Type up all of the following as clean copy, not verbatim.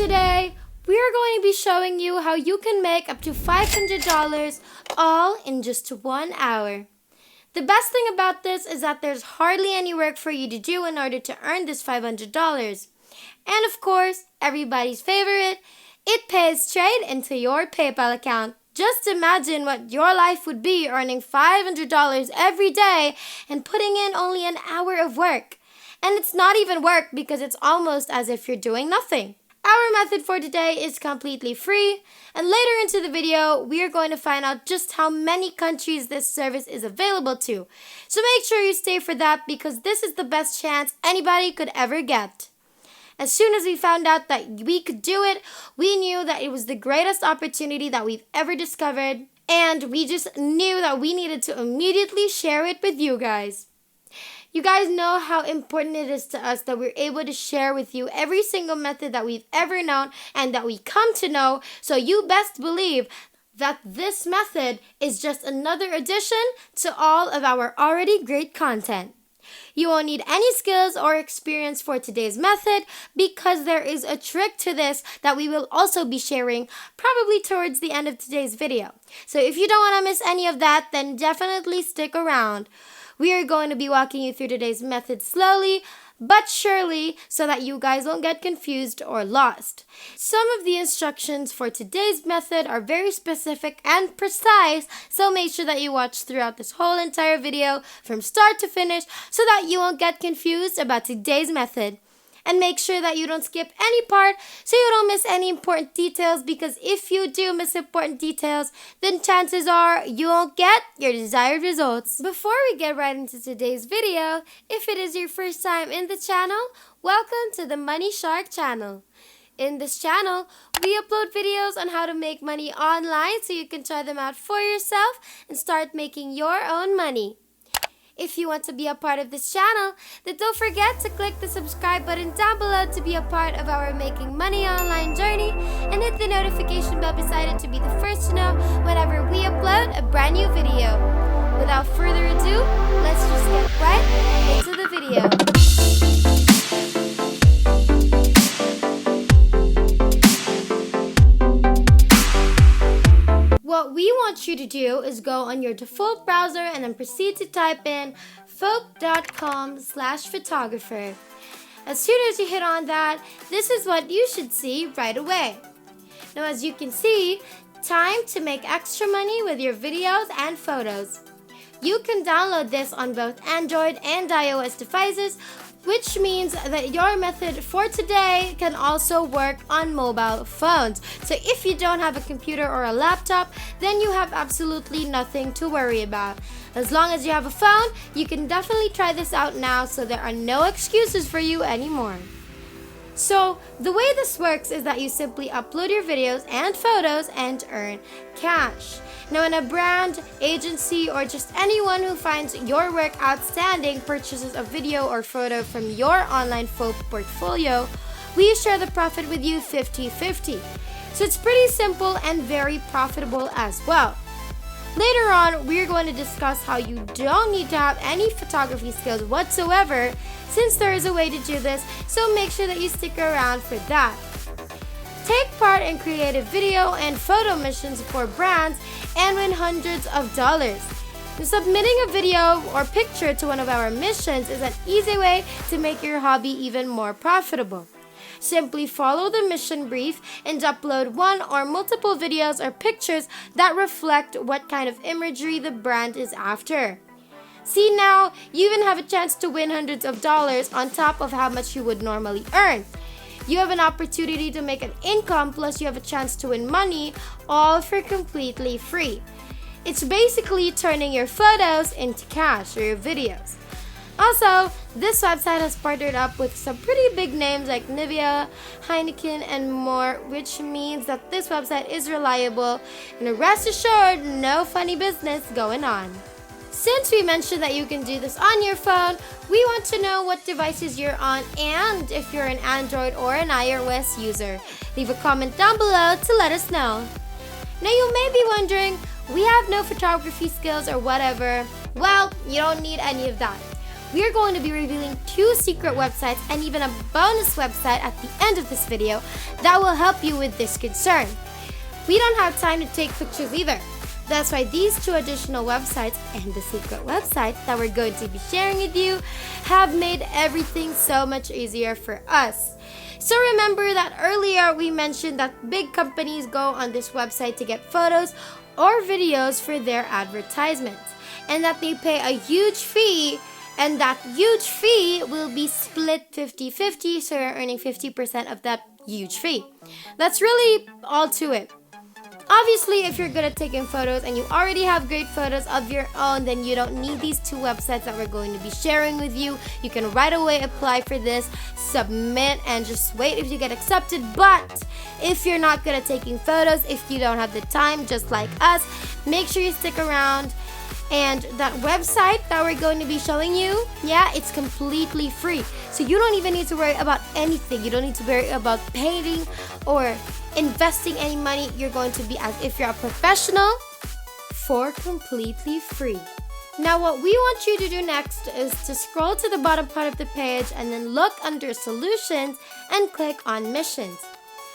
today, we are going to be showing you how you can make up to $500 all in just 1 hour. The best thing about this is that there's hardly any work for you to do in order to earn this $500. And of course, everybody's favorite, it pays straight into your PayPal account. Just imagine what your life would be earning $500 every day and putting in only an hour of work. And it's not even work because it's almost as if you're doing nothing. Our method for today is completely free, and later into the video, we are going to find out just how many countries this service is available to. So make sure you stay for that because this is the best chance anybody could ever get. As soon as we found out that we could do it, we knew that it was the greatest opportunity that we've ever discovered, and we just knew that we needed to immediately share it with you guys. You guys know how important it is to us that we're able to share with you every single method that we've ever known and that we come to know, so you best believe that this method is just another addition to all of our already great content. You won't need any skills or experience for today's method because there is a trick to this that we will also be sharing probably towards the end of today's video. So if you don't want to miss any of that, then definitely stick around. We are going to be walking you through today's method slowly but surely so that you guys won't get confused or lost. Some of the instructions for today's method are very specific and precise, so make sure that you watch throughout this whole entire video from start to finish so that you won't get confused about today's method. And make sure that you don't skip any part so you don't miss any important details, because if you do miss important details, then chances are you won't get your desired results. Before we get right into today's video, if it is your first time in the channel, welcome to the Money Shark channel. In this channel, we upload videos on how to make money online so you can try them out for yourself and start making your own money. If you want to be a part of this channel, then don't forget to click the subscribe button down below to be a part of our Making Money Online journey, and hit the notification bell beside it to be the first to know whenever we upload a brand new video. Without further ado, let's just get right into the video. What we want you to do is go on your default browser and then proceed to type in folk.com/photographer. As soon as you hit on that, this is what you should see right away. Now, as you can see, time to make extra money with your videos and photos. You can download this on both Android and iOS devices, which means that your method for today can also work on mobile phones. So if you don't have a computer or a laptop, then you have absolutely nothing to worry about. As long as you have a phone, you can definitely try this out now, so there are no excuses for you anymore. So the way this works is that you simply upload your videos and photos and earn cash. Now, when a brand, agency, or just anyone who finds your work outstanding purchases a video or photo from your online folk portfolio, we share the profit with you 50-50. So it's pretty simple and very profitable as well. Later on, we're going to discuss how you don't need to have any photography skills whatsoever, since there is a way to do this, so make sure that you stick around for that. Take part in creative video and photo missions for brands and win hundreds of dollars. Submitting a video or picture to one of our missions is an easy way to make your hobby even more profitable. Simply follow the mission brief and upload one or multiple videos or pictures that reflect what kind of imagery the brand is after. See, now you even have a chance to win hundreds of dollars on top of how much you would normally earn. You have an opportunity to make an income, plus you have a chance to win money, all for completely free. It's basically turning your photos into cash or your videos. Also, this website has partnered up with some pretty big names like Nivea, Heineken, and more, which means that this website is reliable, and rest assured, no funny business going on. Since we mentioned that you can do this on your phone, we want to know what devices you're on and if you're an Android or an iOS user. Leave a comment down below to let us know. Now, you may be wondering, we have no photography skills or whatever. Well, you don't need any of that. we are going to be revealing 2 secret websites and even a bonus website at the end of this video that will help you with this concern. We don't have time to take pictures either. That's why these 2 additional websites and the secret website that we're going to be sharing with you have made everything so much easier for us. So remember that earlier we mentioned that big companies go on this website to get photos or videos for their advertisements, and that they pay a huge fee, and that huge fee will be split 50-50, so you're earning 50% of that huge fee. That's really all to it. Obviously, if you're good at taking photos and you already have great photos of your own, then you don't need these 2 websites that we're going to be sharing with you. You can right away apply for this, submit, and just wait if you get accepted. But if you're not good at taking photos, if you don't have the time, just like us, make sure you stick around. And that website that we're going to be showing you, it's completely free. So you don't even need to worry about anything. You don't need to worry about paying or investing any money. You're going to be as if you're a professional for completely free. Now what we want you to do next is to scroll to the bottom part of the page and then look under solutions and click on missions.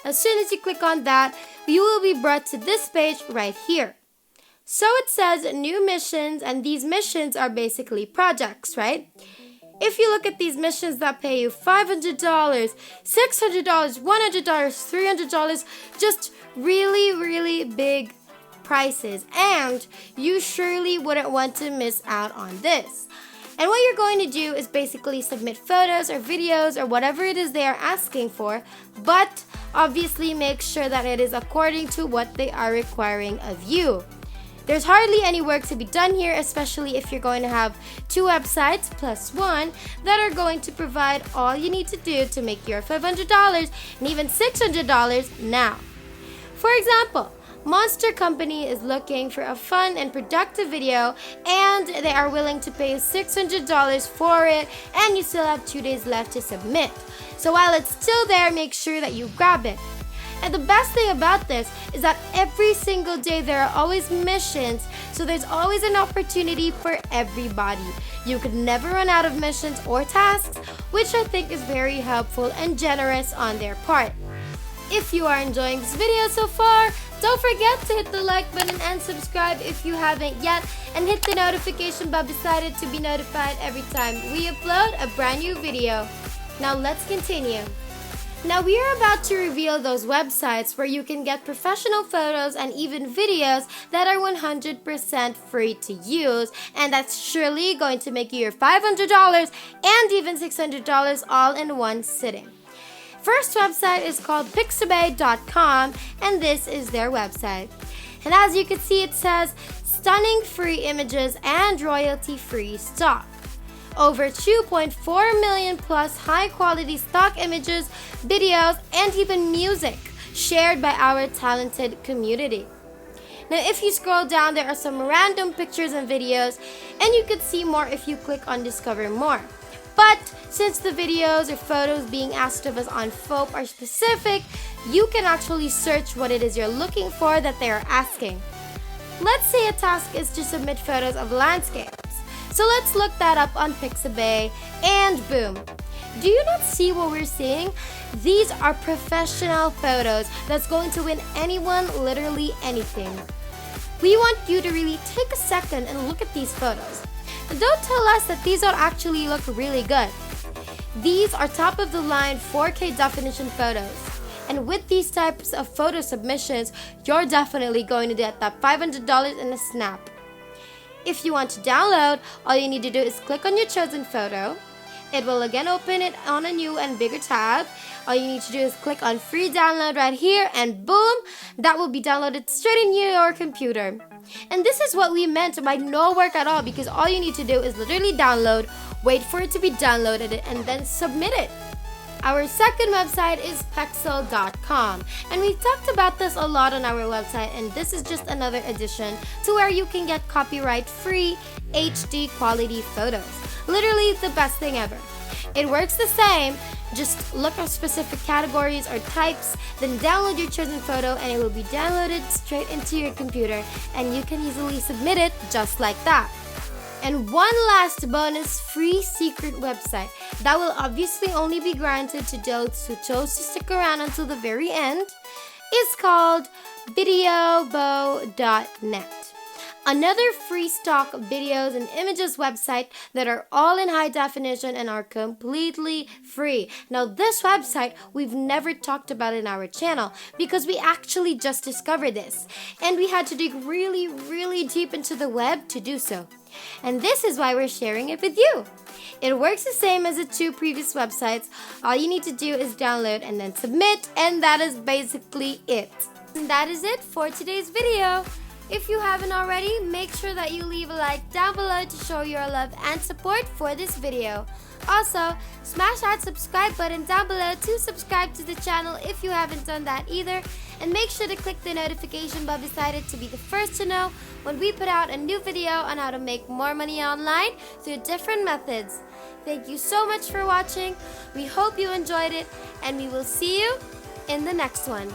As soon as you click on that, you will be brought to this page right here. So it says new missions, and these missions are basically projects, right? If you look at these missions that pay you $500, $600, $100, $300, just really big prices, and you surely wouldn't want to miss out on this. And what you're going to do is basically submit photos or videos or whatever it is they are asking for, but obviously make sure that it is according to what they are requiring of you. There's hardly any work to be done here, especially if you're going to have 2 websites plus 1 that are going to provide all you need to do to make your $500 and even $600 now. For example, Monster Company is looking for a fun and productive video, and they are willing to pay you $600 for it, and you still have 2 days left to submit. So while it's still there, make sure that you grab it. And the best thing about this is that every single day there are always missions, so there's always an opportunity for everybody. You could never run out of missions or tasks, which I think is very helpful and generous on their part. If you are enjoying this video so far, don't forget to hit the like button and subscribe if you haven't yet, and hit the notification bell beside it to be notified every time we upload a brand new video. Now let's continue. Now we are about to reveal those websites where you can get professional photos and even videos that are 100% free to use, and that's surely going to make you your $500 and even $600 all in one sitting. First website is called Pixabay.com, and this is their website. And as you can see, it says stunning free images and royalty-free stock. Over 2.4 million plus high-quality stock images, videos, and even music shared by our talented community. Now, if you scroll down, there are some random pictures and videos, and you could see more if you click on Discover More. But since the videos or photos being asked of us on FOAP are specific, you can actually search what it is you're looking for that they are asking. Let's say a task is to submit photos of landscapes. So let's look that up on Pixabay, and boom. Do you not see what we're seeing? These are professional photos that's going to win anyone literally anything. We want you to really take a second and look at these photos. And don't tell us that these don't actually look really good. These are top of the line 4K definition photos. And with these types of photo submissions, you're definitely going to get that $500 in a snap. If you want to download, all you need to do is click on your chosen photo. It will again open it on a new and bigger tab. All you need to do is click on free download right here, and boom, that will be downloaded straight in your computer. And this is what we meant by no work at all, because all you need to do is literally download, wait for it to be downloaded, and then submit it. Our second website is Pexel.com, and we've talked about this a lot on our website, and this is just another addition to where you can get copyright-free HD quality photos. Literally the best thing ever. It works the same, just look at specific categories or types, then download your chosen photo, and it will be downloaded straight into your computer, and you can easily submit it just like that. And one last bonus free secret website that will obviously only be granted to those who chose to stick around until the very end is called videobow.net. Another free stock videos and images website that are all in high definition and are completely free. Now this website we've never talked about in our channel because we actually just discovered this and we had to dig really deep into the web to do so. And this is why we're sharing it with you. It works the same as the two previous websites. All you need to do is download and then submit, and that is basically it. And that is it for today's video. If you haven't already, make sure that you leave a like down below to show your love and support for this video. Also, smash that subscribe button down below to subscribe to the channel if you haven't done that either. And make sure to click the notification bell beside it to be the first to know when we put out a new video on how to make more money online through different methods. Thank you so much for watching. We hope you enjoyed it, and we will see you in the next one.